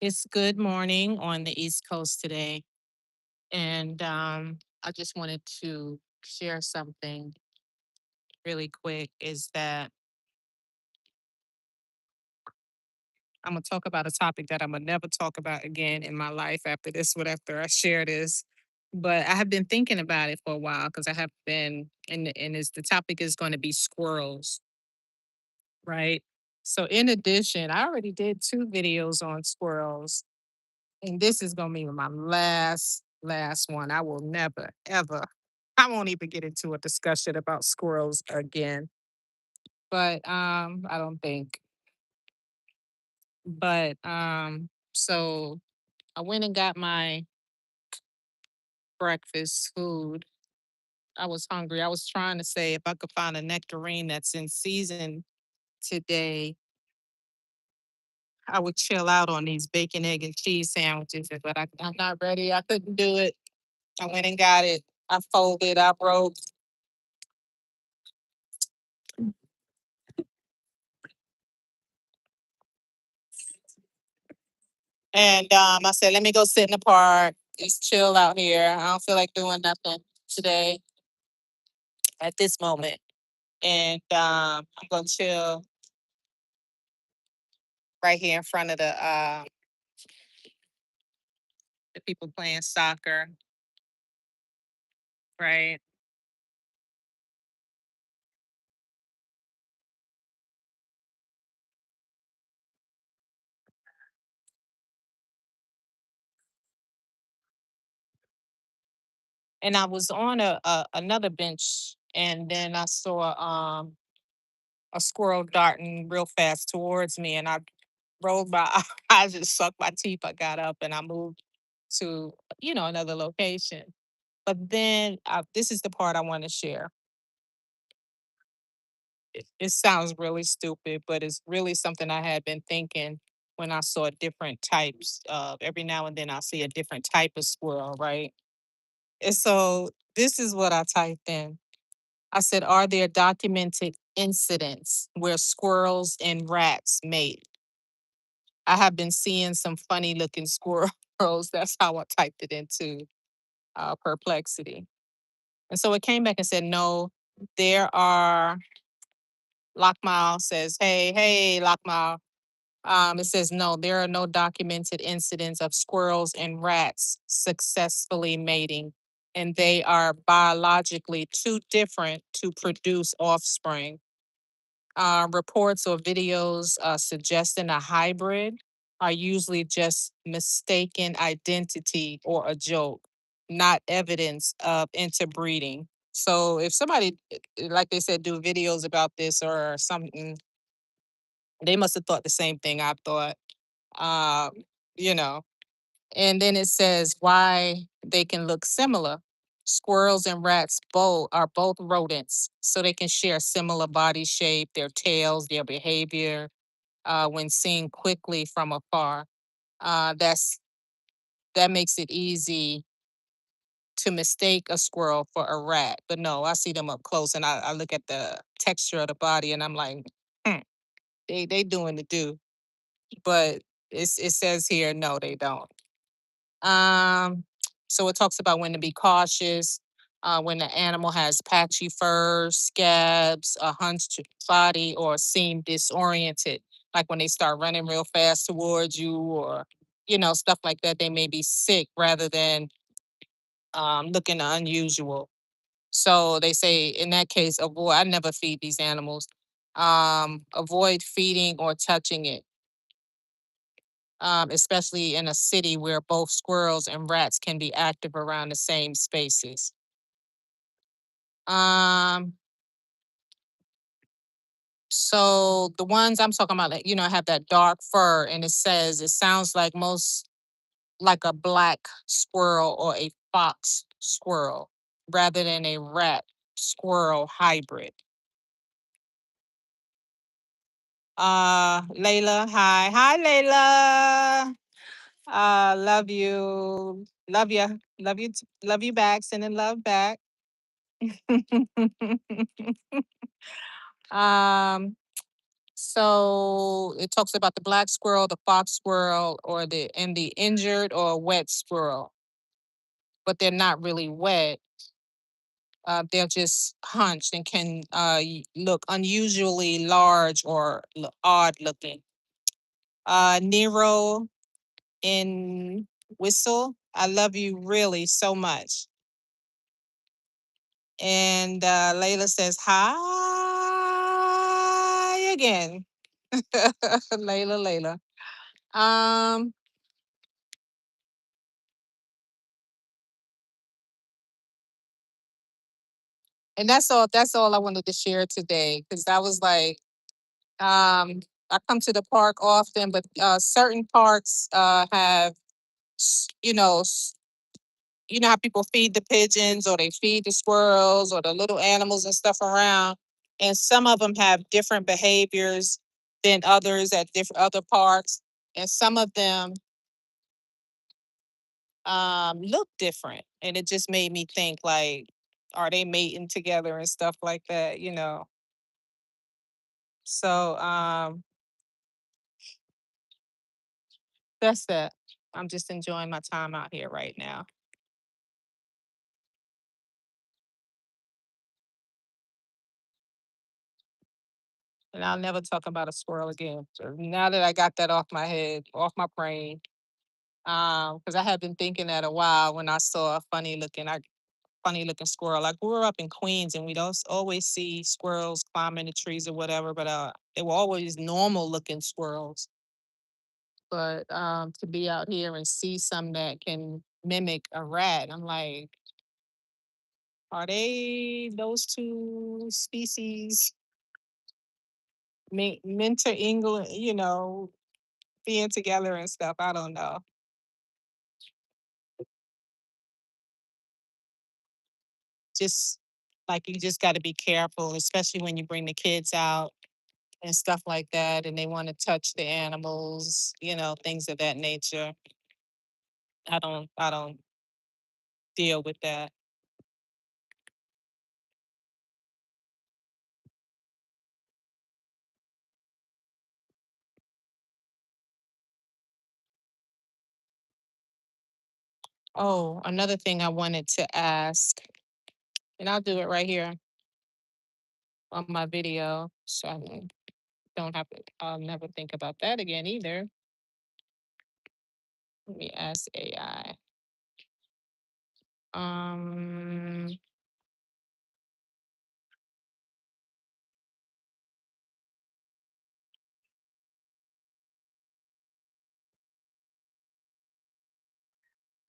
It's good morning on the East Coast today. And I just wanted to share something really quick is that I'm going to talk about a topic that I'm going to never talk about again in my life after this one, after I share this. But I have been thinking about it for a while because I have been, and it's, the topic is going to be squirrels, right? So, in addition, I already did two videos on squirrels. And this is gonna be my last one. I will never, ever, I won't even get into a discussion about squirrels again. But I don't think. So I went and got my breakfast food. I was hungry. I was trying to say if I could find a nectarine that's in season today, I would chill out on these bacon, egg, and cheese sandwiches. But I'm not ready. I couldn't do it. I went and got it. I folded, I broke. And I said, let me go sit in the park. Just chill out here. I don't feel like doing nothing today at this moment. And I'm going to chill right here in front of the people playing soccer, right? And I was on another bench, and then I saw a squirrel darting real fast towards me, and I rolled my I just sucked my teeth. I got up and I moved to another location. But then this is the part I want to share. It sounds really stupid, but it's really something I had been thinking when I saw different types of every now and then I see a different type of squirrel, right? And so this is what I typed in. I said, are there documented incidents where squirrels and rats mate? I have been seeing some funny looking squirrels. That's how I typed it into perplexity. And so it came back and said, no, there are. Lockmile says, hey, Lockmile. It says, no, there are no documented incidents of squirrels and rats successfully mating, and they are biologically too different to produce offspring. Reports or videos suggesting a hybrid are usually just mistaken identity or a joke, not evidence of interbreeding. So if somebody, like they said, do videos about this or something, they must have thought the same thing I thought. Um, you know, and then it says why they can look similar. Squirrels and rats both are both rodents, so they can share similar body shape, their tails, their behavior when seen quickly from afar. That's that makes it easy to mistake a squirrel for a rat. But no, I see them up close and I look at the texture of the body and I'm like, hmm, they doing the do. But it says here, no, they don't. Um, so it talks about when to be cautious, when the animal has patchy fur, scabs, a hunched body, or seem disoriented, like when they start running real fast towards you, or stuff like that. They may be sick rather than looking unusual. So they say in that case, avoid. I never feed these animals. Avoid feeding or touching it, especially in a city where both squirrels and rats can be active around the same spaces. Um, so the ones I'm talking about, like, have that dark fur, and it sounds like most like a black squirrel or a fox squirrel rather than a rat squirrel hybrid. Layla, hi, Layla. Love you, love you back, sending love back. um, So it talks about the black squirrel, the fox squirrel, or the injured or wet squirrel, but they're not really wet. They're just hunched and can look unusually large or odd looking. Nero in Whistle, I love you really so much. And Layla says, hi again. Layla. Um, and that's all I wanted to share today. Cause I was like, I come to the park often, but certain parks have, you know, you know how people feed the pigeons or they feed the squirrels or the little animals and stuff around. And some of them have different behaviors than others at different other parks. And some of them look different. And it just made me think like, are they mating together and stuff like that? So that's that. I'm just enjoying my time out here right now. And I'll never talk about a squirrel again. So now that I got that off my head, off my brain, because I had been thinking that a while when I saw a funny looking squirrel. I grew up in Queens, and we don't always see squirrels climbing the trees or whatever, but they were always normal looking squirrels. But to be out here and see some that can mimic a rat, I'm like, are they those two species mentor England, being together and stuff? I don't know. Just like you just got to be careful, especially when you bring the kids out and stuff like that, and they want to touch the animals, things of that nature. I don't deal with that. Oh, another thing I wanted to ask, and I'll do it right here on my video, so I don't have to. I'll never think about that again either. Let me ask AI. Um,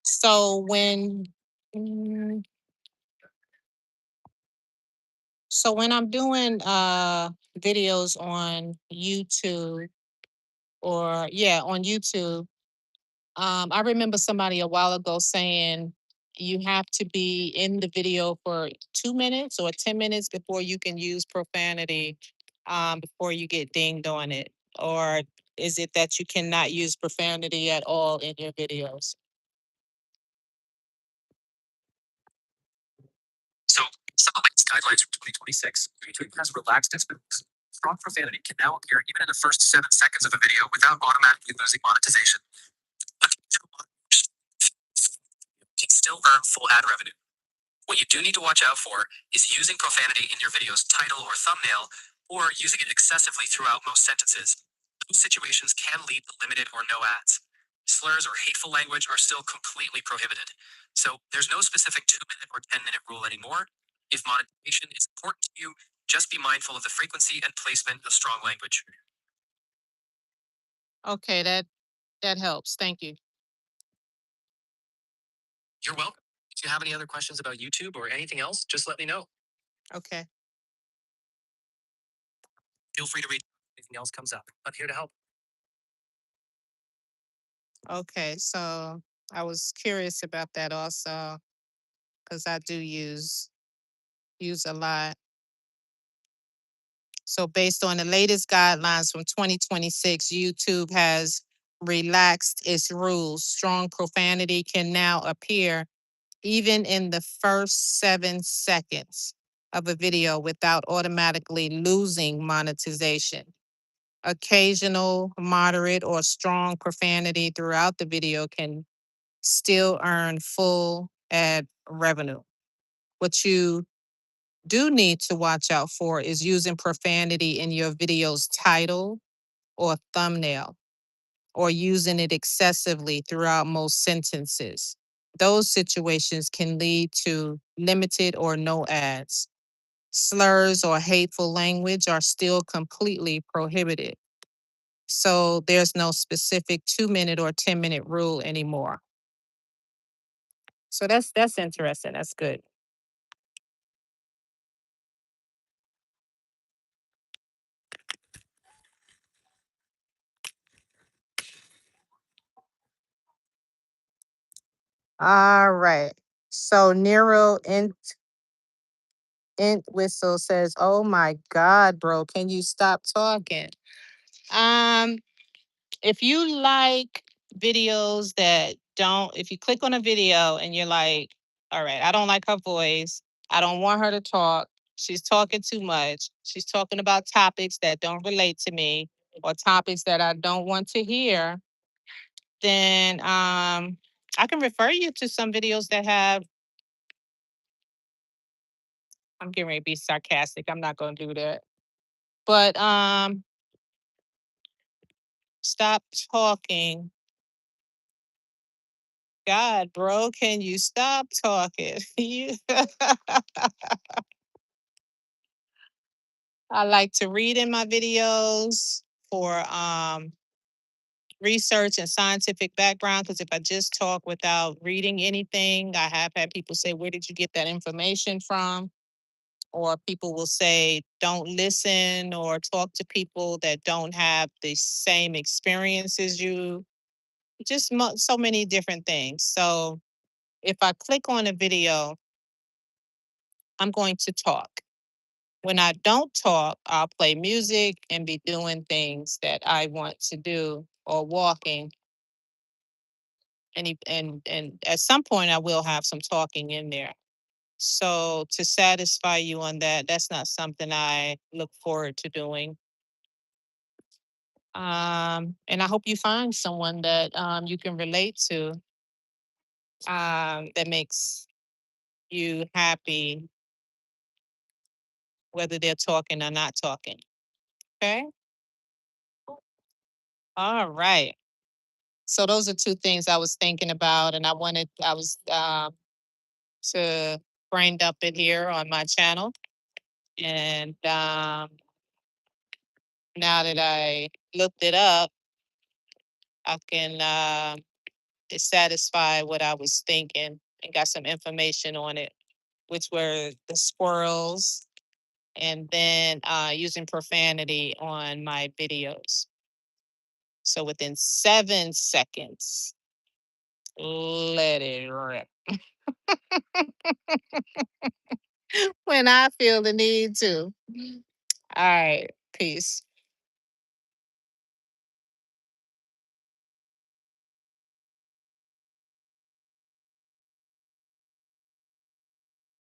so when, mm, so when I'm doing videos on YouTube or yeah, on YouTube. I remember somebody a while ago saying you have to be in the video for 2 minutes or 10 minutes before you can use profanity, before you get dinged on it. Or is it that you cannot use profanity at all in your videos? So, some of the latest guidelines from 2026, YouTube has relaxed its bounds. Strong profanity can now appear even in the first 7 seconds of a video without automatically losing monetization. But can still earn full ad revenue. What you do need to watch out for is using profanity in your video's title or thumbnail, or using it excessively throughout most sentences. Those situations can lead to limited or no ads. Slurs or hateful language are still completely prohibited. So there's no specific 2 minute or 10-minute rule anymore. If monetization is important to you, just be mindful of the frequency and placement of strong language. Okay, that helps. Thank you. You're welcome. If you have any other questions about YouTube or anything else, just let me know. Okay. Feel free to reach out if anything else comes up. I'm here to help. Okay, so I was curious about that also because I do use a lot. So based on the latest guidelines from 2026, YouTube has relaxed its rules. Strong profanity can now appear even in the first 7 seconds of a video without automatically losing monetization. Occasional, moderate, or strong profanity throughout the video can still earn full ad revenue. What you do need to watch out for is using profanity in your video's title or thumbnail, or using it excessively throughout most sentences. Those situations can lead to limited or no ads. Slurs or hateful language are still completely prohibited. So there's no specific 2 minute or 10-minute rule anymore. So that's interesting. That's good. All right. So Nero Int Whistle says, "Oh my God, bro, can you stop talking?" Um, if you like videos that don't, if you click on a video and you're like, all right, I don't like her voice. I don't want her to talk. She's talking too much. She's talking about topics that don't relate to me or topics that I don't want to hear, then I can refer you to some videos that have, I'm getting ready to be sarcastic. I'm not gonna do that. But stop talking. God, bro, can you stop talking? You I like to read in my videos for research and scientific background, because if I just talk without reading anything, I have had people say, "Where did you get that information from?" Or people will say, "Don't listen or talk to people that don't have the same experience as you." Just so many different things. So if I click on a video, I'm going to talk. When I don't talk, I'll play music and be doing things that I want to do or walking. And at some point I will have some talking in there. So to satisfy you on that, that's not something I look forward to doing. And I hope you find someone that you can relate to, that makes you happy, whether they're talking or not talking. Okay. All right. So those are two things I was thinking about, and I was to brain dump it here on my channel. And now that I looked it up, I can satisfy what I was thinking and got some information on it, which were the squirrels, and then using profanity on my videos. So within 7 seconds, let it rip when I feel the need to. All right. Peace.